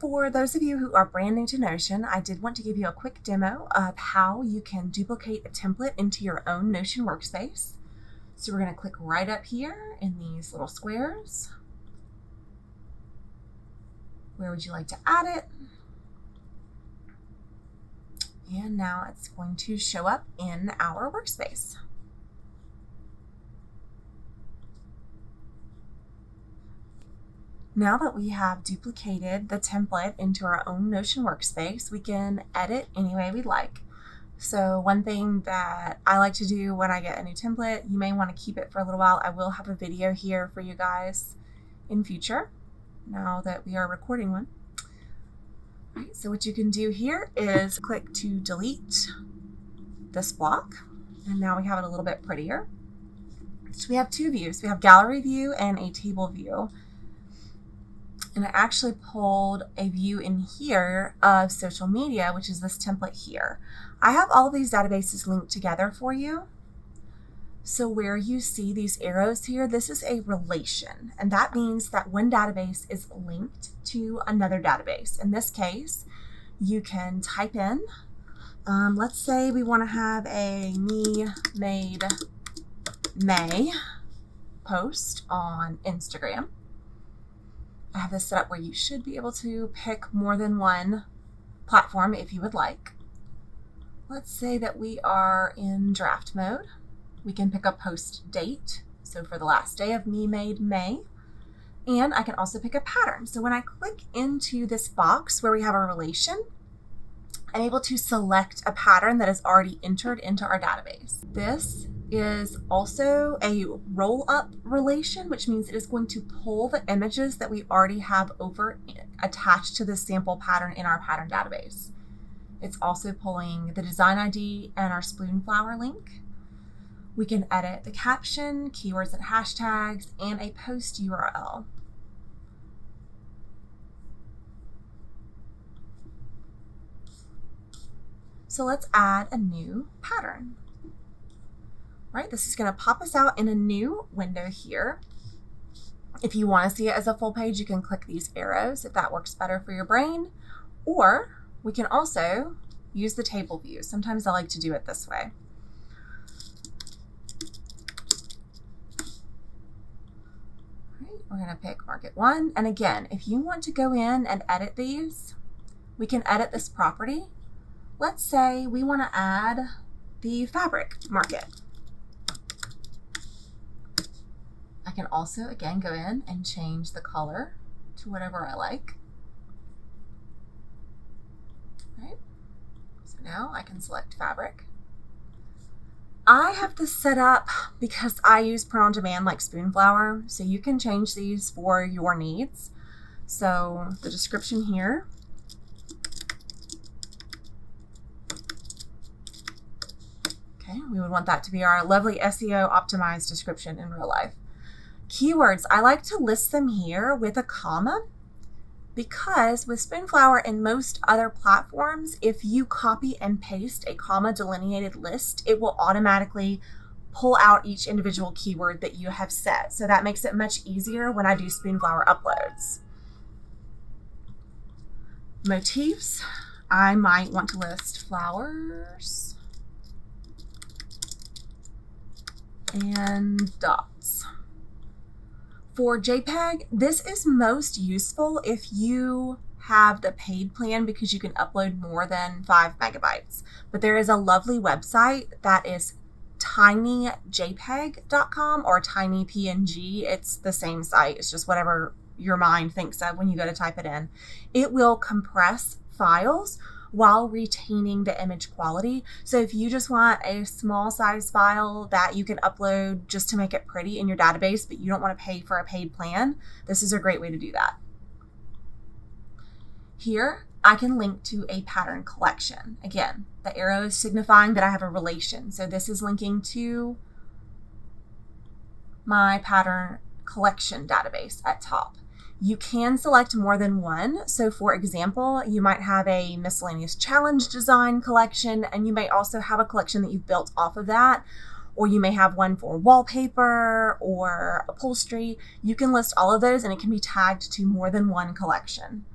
For those of you who are brand new to Notion, I did want to give you a quick demo of how you can duplicate a template into your own Notion workspace. So we're going to click right up here in these little squares. Where would you like to add it? And now it's going to show up in our workspace. Now that we have duplicated the template into our own Notion workspace, we can edit any way we'd like. So one thing that I like to do when I get a new template, you may want to keep it for a little while. I will have a video here for you guys in future, now that we are recording one. All right, so what you can do here is click to delete this block, and now we have it a little bit prettier. So we have two views. We have gallery view and a table view. And I actually pulled a view in here of social media, which is this template here. I have all of these databases linked together for you. So where you see these arrows here, this is a relation. And that means that one database is linked to another database. In this case, you can type in, let's say we want to have a Me Made May post on Instagram. I have this set up where you should be able to pick more than one platform if you would like. Let's say that we are in draft mode. We can pick a post date, so for the last day of Me Made May. And I can also pick a pattern. So when I click into this box where we have a relation, I'm able to select a pattern that is already entered into our database. This is also a roll-up relation, which means it is going to pull the images that we already have attached to the sample pattern in our pattern database. It's also pulling the design ID and our Spoonflower link. We can edit the caption, keywords and hashtags, and a post URL. So let's add a new pattern. Right, this is going to pop us out in a new window here. If you want to see it as a full page, you can click these arrows if that works better for your brain. Or we can also use the table view. Sometimes I like to do it this way. All right, we're going to pick Market 1. And again, if you want to go in and edit these, we can edit this property. Let's say we want to add the fabric market. I can also, again, go in and change the color to whatever I like. Right? So now I can select fabric. I have this set up because I use print on demand like Spoonflower, so you can change these for your needs. So the description here. Okay, we would want that to be our lovely SEO optimized description in real life. Keywords, I like to list them here with a comma because with Spoonflower and most other platforms, if you copy and paste a comma delineated list, it will automatically pull out each individual keyword that you have set. So that makes it much easier when I do Spoonflower uploads. Motifs, I might want to list flowers and dots. For JPEG, this is most useful if you have the paid plan because you can upload more than 5 megabytes. But there is a lovely website that is tinyjpeg.com or tinypng. It's the same site. It's just whatever your mind thinks of when you go to type it in. It will compress files while retaining the image quality. So if you just want a small size file that you can upload just to make it pretty in your database, but you don't want to pay for a paid plan, this is a great way to do that. Here, I can link to a pattern collection. Again, the arrow is signifying that I have a relation. So this is linking to my pattern collection database at top. You can select more than one. So for example, you might have a miscellaneous challenge design collection, and you may also have a collection that you've built off of that, or you may have one for wallpaper or upholstery. You can list all of those and it can be tagged to more than one collection.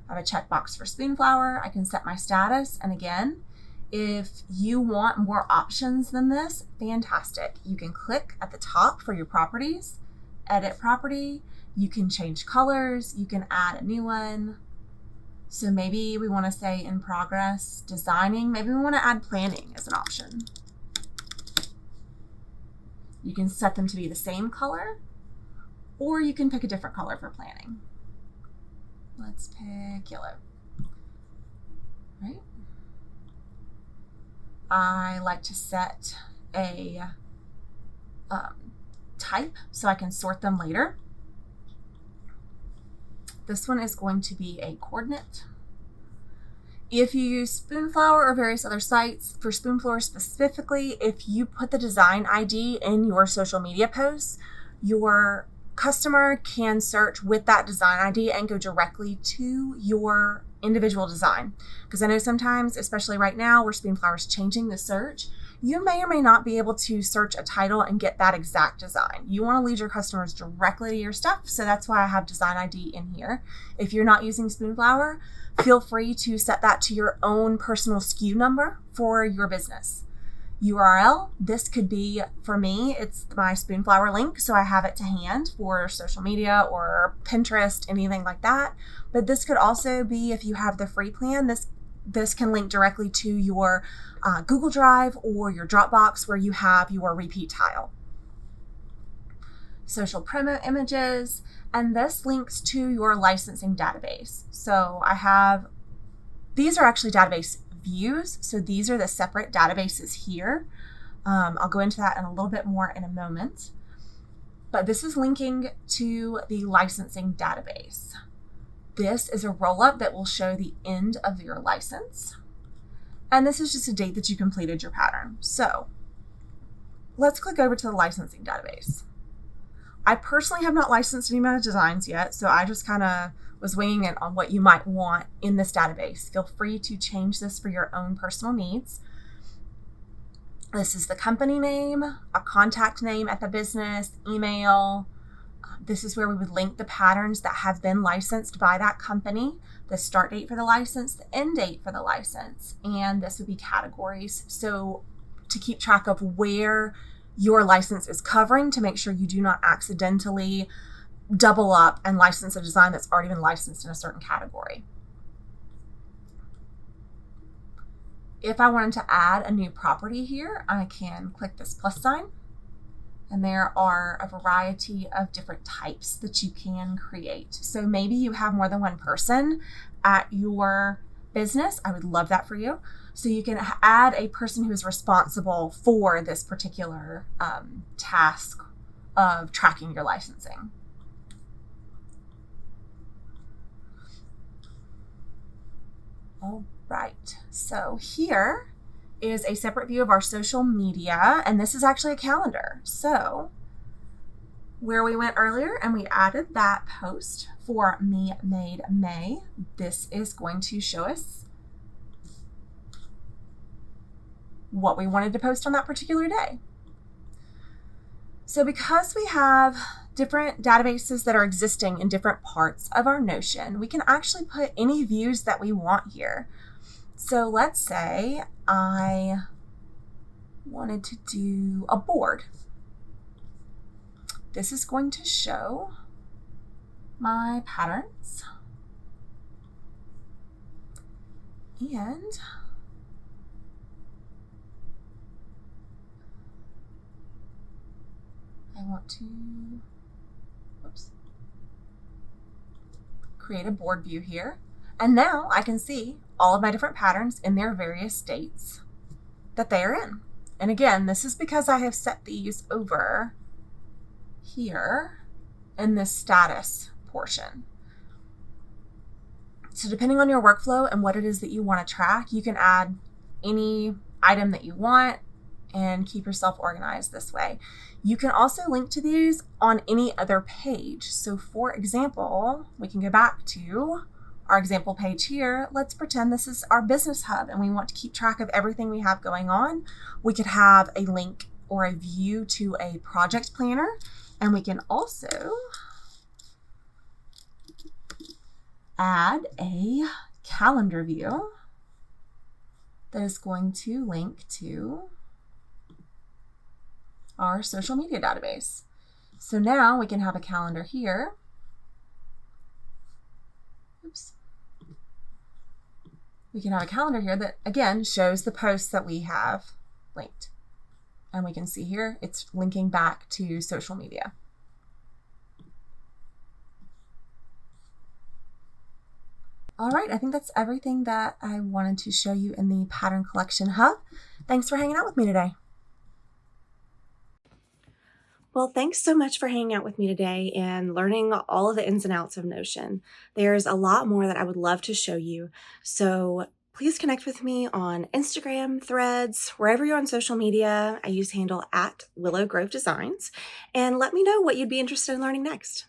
I have a checkbox for Spoonflower. I can set my status. And again, if you want more options than this, fantastic. You can click at the top for your properties, edit property. You can change colors. You can add a new one. So maybe we want to say in progress, designing. Maybe we want to add planning as an option. You can set them to be the same color, or you can pick a different color for planning. Let's pick yellow. Right? I like to set a type so I can sort them later. This one is going to be a coordinate. If you use Spoonflower or various other sites, for Spoonflower specifically, if you put the design ID in your social media posts, your customer can search with that design ID and go directly to your individual design. Because I know sometimes, especially right now where Spoonflower is changing the search, you may or may not be able to search a title and get that exact design. You want to lead your customers directly to your stuff, so that's why I have design ID in here. If you're not using Spoonflower, feel free to set that to your own personal SKU number for your business. URL, this could be, for me, it's my Spoonflower link, so I have it to hand for social media or Pinterest, anything like that. But this could also be, if you have the free plan, this can link directly to your Google Drive or your Dropbox where you have your repeat tile. Social promo images, and this links to your licensing database. So these are actually database views. So these are the separate databases here. I'll go into that in a little bit more in a moment. But this is linking to the licensing database. This is a roll-up that will show the end of your license. And this is just a date that you completed your pattern. So let's click over to the licensing database. I personally have not licensed any of my designs yet, so I just kind of was winging it on what you might want in this database. Feel free to change this for your own personal needs. This is the company name, a contact name at the business, email. This is where we would link the patterns that have been licensed by that company, the start date for the license, the end date for the license, and this would be categories. So to keep track of where your license is covering, to make sure you do not accidentally double up and license a design that's already been licensed in a certain category. If I wanted to add a new property here, I can click this plus sign, and there are a variety of different types that you can create. So maybe you have more than one person at your business. I would love that for you. So you can add a person who is responsible for this particular task of tracking your licensing. All right, so here is a separate view of our social media, and this is actually a calendar. So where we went earlier and we added that post for Me Made May, this is going to show us what we wanted to post on that particular day. So because we have different databases that are existing in different parts of our Notion, we can actually put any views that we want here. So let's say I wanted to do a board. This is going to show my patterns. And I want to create a board view here. And now I can see all of my different patterns in their various states that they are in. And again, this is because I have set these over here in this status portion. So depending on your workflow and what it is that you want to track, you can add any item that you want and keep yourself organized this way. You can also link to these on any other page. So for example, we can go back to our example page here. Let's pretend this is our business hub and we want to keep track of everything we have going on. We could have a link or a view to a project planner, and we can also add a calendar view that is going to link to our social media database. So now we can have a calendar here. Oops. We can have a calendar here that, again, shows the posts that we have linked. And we can see here, it's linking back to social media. All right, I think that's everything that I wanted to show you in the Pattern Collection Hub. Thanks for hanging out with me today. Well, thanks so much for hanging out with me today and learning all of the ins and outs of Notion. There's a lot more that I would love to show you, so please connect with me on Instagram, Threads, wherever you're on social media. I use handle @Willow Grove Designs, and let me know what you'd be interested in learning next.